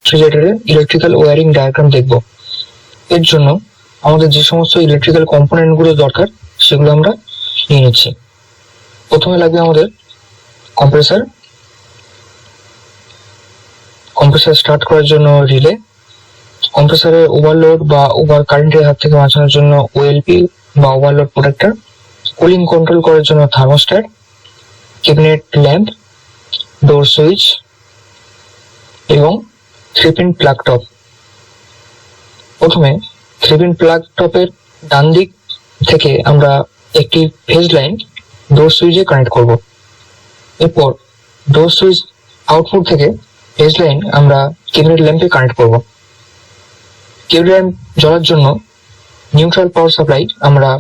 রেফ্রিজারেটরের electrical wiring diagram দেখব। এর জন্য আমাদের যে সমস্ত ইলেকট্রিক্যাল কম্পোনেন্ট গুলো দরকার সেগুলো আমরা নিয়ে নিচ্ছি। প্রথমে লাগবে আমাদের কম্প্রেসার স্টার্ট করার জন্য রিলে, কম্প্রেসারের ওভারলোড বা ওভার কারেন্টের হাত থেকে বাঁচানোর জন্য ওএলপি বা ওভারলোড প্রোটেক্টর, কুলিং কন্ট্রোল করার জন্য থার্মোস্ট্যাট, ক্যাবিনেট ল্যাম্প, ডোর সুইচ এবং 3-pin প্লাগ টপ। প্রথমে 3-pin প্লাগ টপের ডান দিক থেকে আমরা একটি ফেজ লাইন ডোর সুইচে কানেক্ট করব। এরপর ডোর সুইচ আউটপুট থেকে ফেজ লাইন আমরা ক্যাবিনেট ল্যাম্পে কানেক্ট করব। ক্যাবিনেট ল্যাম্প জ্বলার জন্য নিউট্রাল পাওয়ার সাপ্লাই আমরা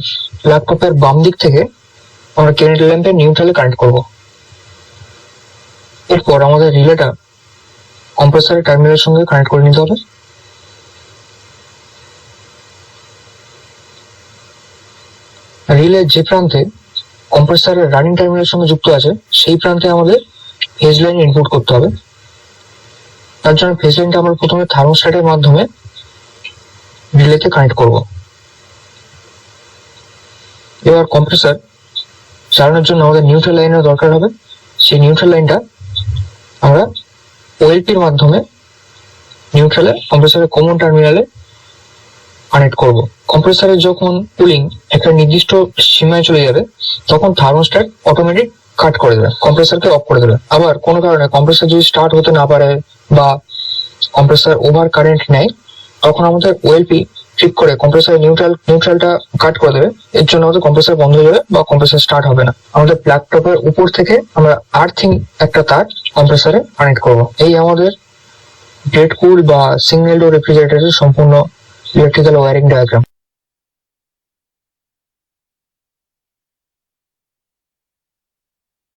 প্লাগ টপের বাম দিক থেকে আমরা ক্যাবিনেট ল্যাম্পের নিউট্রালে কানেক্ট করব। এরপর আমাদের রিলেটা কম্প্রেসারের টার্মিনালের সঙ্গে কানেক্ট করে নিতে হবে। রিলের যে প্রান্তে কম্প্রেসারের রানিং টার্মিনালের সঙ্গে যুক্ত আছে সেই প্রান্তে আমাদের ফেজ লাইন ইনপুট করতে হবে। তার জন্য ফেজ লাইনটা আমরা প্রথমে থার্মোস্ট্যাটের মাধ্যমে রিলেতে কানেক্ট করব। এবার কম্প্রেসার চালানোর জন্য আমাদের নিউট্রাল লাইনের দরকার হবে। সেই নিউট্রাল লাইনটা আমরা ওএলপির মাধ্যমে নিউট্রালে কম্প্রেসারের কমন টার্মিনালে কানেক্ট করব। কম্প্রেসারের যখন কুলিং একটা নির্দিষ্ট সীমায় চলে যাবে তখন থার্মোস্ট্যাট অটোমেটিক কাট করে দেবে, কম্প্রেসারকে অফ করে দেবে। আবার কোনো কারণে কম্প্রেসার যদি স্টার্ট হতে না পারে বা কম্প্রেসার ওভার কারেন্ট নেয় তখন আমাদের ওএলপি ঠিক করে কম্প্রেসারের নিউট্রালটা কাট করে দেবে। এর জন্য আমাদের কম্প্রেসার বন্ধ হয়ে যাবে বা কম্প্রেসার স্টার্ট হবে না। আমাদের প্লাগ টপের উপর থেকে আমরা আর্থিং একটা তার কম্প্রেসারে কানেক্ট করব। এই আমাদের ব্লেড কুল বা সিঙ্গেল ডোর রেফ্রিজারেটরের সম্পূর্ণ ইলেকট্রিক্যাল ওয়্যারিং ডায়াগ্রাম।